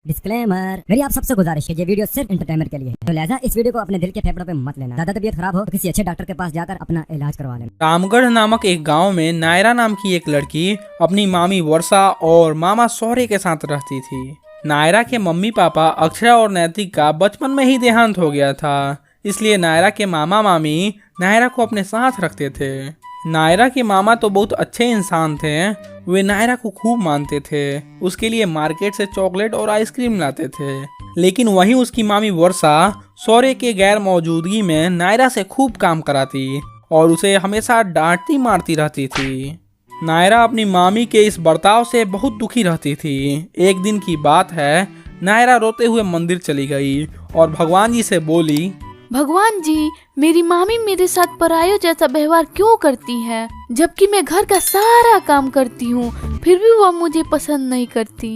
Disclaimer, मेरी आप सबसे गुजारिश है, ये वीडियो सिर्फ एंटरटेनमेंट के लिए है, तो लिहाजा इस वीडियो को अपने दिल के फेफड़ों पे मत लेना। ज्यादा तबीयत खराब हो तो किसी अच्छे डॉक्टर के पास जाकर अपना इलाज करवा लेना। रामगढ़ नामक एक गांव में नायरा नाम की एक लड़की अपनी मामी वर्षा और मामा सौर्य के साथ रहती थी। नायरा के मम्मी पापा अक्षरा और नैतिक का बचपन में ही देहांत हो गया था, इसलिए नायरा के मामा मामी नायरा को अपने साथ रखते थे। नायरा के मामा तो बहुत अच्छे इंसान थे, वे नायरा को खूब मानते थे, उसके लिए मार्केट से चॉकलेट और आइसक्रीम लाते थे। लेकिन वहीं उसकी मामी वर्षा सौर्य के गैर मौजूदगी में नायरा से खूब काम कराती और उसे हमेशा डांटती मारती रहती थी। नायरा अपनी मामी के इस बर्ताव से बहुत दुखी रहती थी। एक दिन की बात है, नायरा रोते हुए मंदिर चली गई और भगवान जी से बोली, भगवान जी, मेरी मामी मेरे साथ परायों जैसा व्यवहार क्यों करती है, जबकि मैं घर का सारा काम करती हूँ, फिर भी वह मुझे पसंद नहीं करती।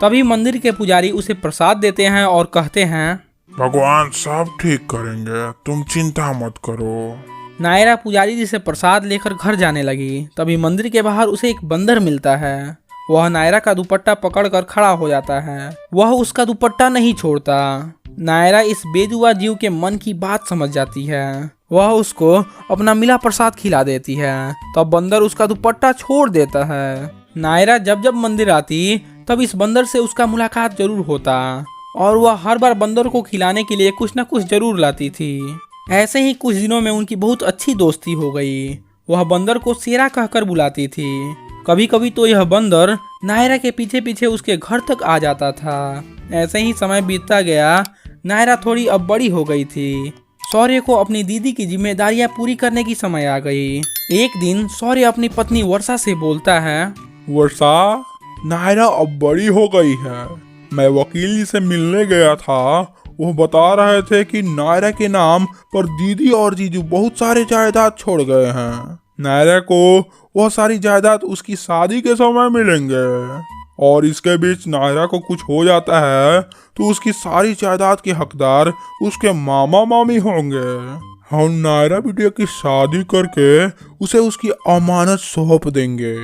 तभी मंदिर के पुजारी उसे प्रसाद देते हैं और कहते हैं, भगवान सब ठीक करेंगे, तुम चिंता मत करो। नायरा पुजारी जी से प्रसाद लेकर घर जाने लगी। तभी मंदिर के बाहर उसे एक बंदर मिलता है। वह नायरा का दुपट्टा पकड़कर खड़ा हो जाता है। वह उसका दुपट्टा नहीं छोड़ता। नायरा इस बेजुआ जीव के मन की बात समझ जाती है। वह उसको अपना मिला प्रसाद खिला देती है। तब बंदर उसका दुपट्टा छोड़ देता है। नायरा जब जब मंदिर आती तब इस बंदर से उसका मुलाकात जरूर होता और वह हर बार बंदर को खिलाने के लिए कुछ न कुछ जरूर लाती थी। ऐसे ही कुछ दिनों में उनकी बहुत अच्छी दोस्ती हो गई। वह बंदर को शेरा कहकर बुलाती थी। कभी कभी तो यह बंदर नायरा के पीछे पीछे उसके घर तक आ जाता था। ऐसे ही समय बीतता गया। नायरा थोड़ी अब बड़ी हो गई थी। सौर्य को अपनी दीदी की जिम्मेदारियां पूरी करने की समय आ गई। एक दिन सौर्य अपनी पत्नी वर्षा से बोलता है, वर्षा, नायरा अब बड़ी हो गई है। मैं वकील जी से मिलने गया था, वो बता रहे थे कि नायरा के नाम पर दीदी और जीजू बहुत सारे जायदाद छोड़ गए हैं। नायरा को वह सारी जायदाद उसकी शादी के समय मिलेंगे और इसके बीच नायरा को कुछ हो जाता है तो उसकी सारी जायदाद के हकदार उसके मामा मामी होंगे। हम नायरा बिटिया की शादी करके उसे उसकी अमानत सौंप देंगे।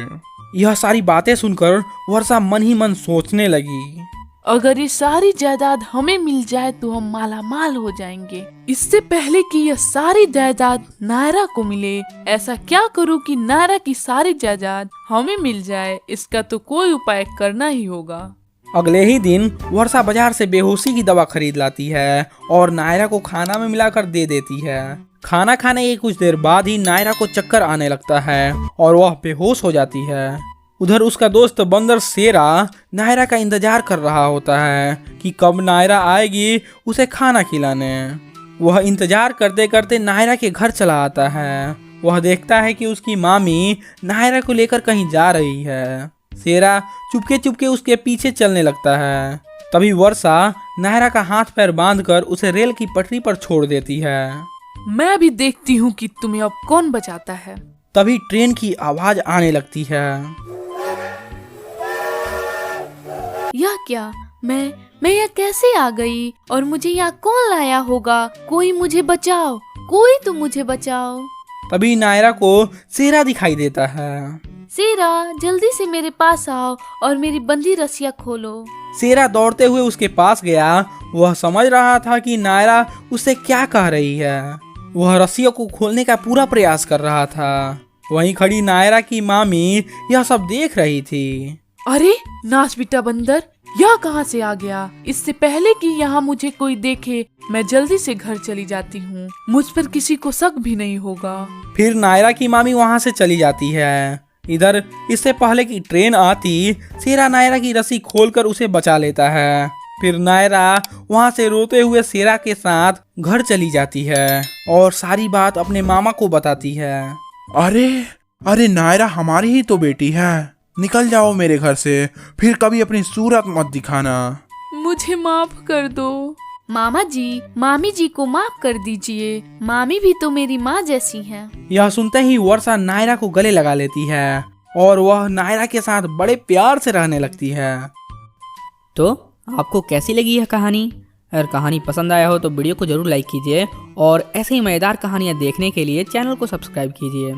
यह सारी बातें सुनकर वर्षा मन ही मन सोचने लगी, अगर ये सारी जायदाद हमें मिल जाए तो हम माला माल हो जाएंगे। इससे पहले कि यह सारी जायदाद नायरा को मिले, ऐसा क्या करूं कि नायरा की सारी जायदाद हमें मिल जाए। इसका तो कोई उपाय करना ही होगा। अगले ही दिन वर्षा बाजार से बेहोशी की दवा खरीद लाती है और नायरा को खाना में मिलाकर दे देती है। खाना खाने के कुछ देर बाद ही नायरा को चक्कर आने लगता है और वह बेहोश हो जाती है। उधर उसका दोस्त बंदर शेरा नायरा का इंतजार कर रहा होता है कि कब नायरा आएगी उसे खाना खिलाने। वह इंतजार करते करते नायरा के घर चला आता है। वह देखता है कि उसकी मामी नायरा को लेकर कहीं जा रही है। शेरा चुपके चुपके उसके पीछे चलने लगता है। तभी वर्षा नायरा का हाथ पैर बांधकर उसे रेल की पटरी पर छोड़ देती है। मैं भी देखती हूँ कि तुम्हें अब कौन बचाता है। तभी ट्रेन की आवाज आने लगती है। यह क्या, मैं यहाँ कैसे आ गई और मुझे यहाँ कौन लाया होगा? कोई मुझे बचाओ, कोई तो मुझे बचाओ। तभी नायरा को शेरा दिखाई देता है। शेरा, जल्दी से मेरे पास आओ और मेरी बंधी रस्सियाँ खोलो। शेरा दौड़ते हुए उसके पास गया। वह समझ रहा था कि नायरा उससे क्या कह रही है। वह रस्सियों को खोलने का पूरा प्रयास कर रहा था। वहीं खड़ी नायरा की मामी यह सब देख रही थी। अरे नाच बेटा बंदर, यह कहाँ से आ गया? इससे पहले कि यहाँ मुझे कोई देखे, मैं जल्दी से घर चली जाती हूँ। मुझ पर किसी को शक भी नहीं होगा। फिर नायरा की मामी वहाँ से चली जाती है। इधर इससे पहले कि ट्रेन आती, शेरा नायरा की रस्सी खोलकर उसे बचा लेता है। फिर नायरा वहाँ से रोते हुए शेरा के साथ घर चली जाती है और सारी बात अपने मामा को बताती है। अरे अरे, नायरा हमारी ही तो बेटी है। निकल जाओ मेरे घर से, फिर कभी अपनी सूरत मत दिखाना। मुझे माफ कर दो। मामा जी, मामी जी को माफ कर दीजिए। मामी भी तो मेरी माँ जैसी हैं। यह सुनते ही वर्षा नायरा को गले लगा लेती है और वह नायरा के साथ बड़े प्यार से रहने लगती है। तो आपको कैसी लगी यह कहानी? अगर कहानी पसंद आया हो तो वीडियो को जरूर लाइक कीजिए और ऐसे ही मजेदार कहानियाँ देखने के लिए चैनल को सब्सक्राइब कीजिए।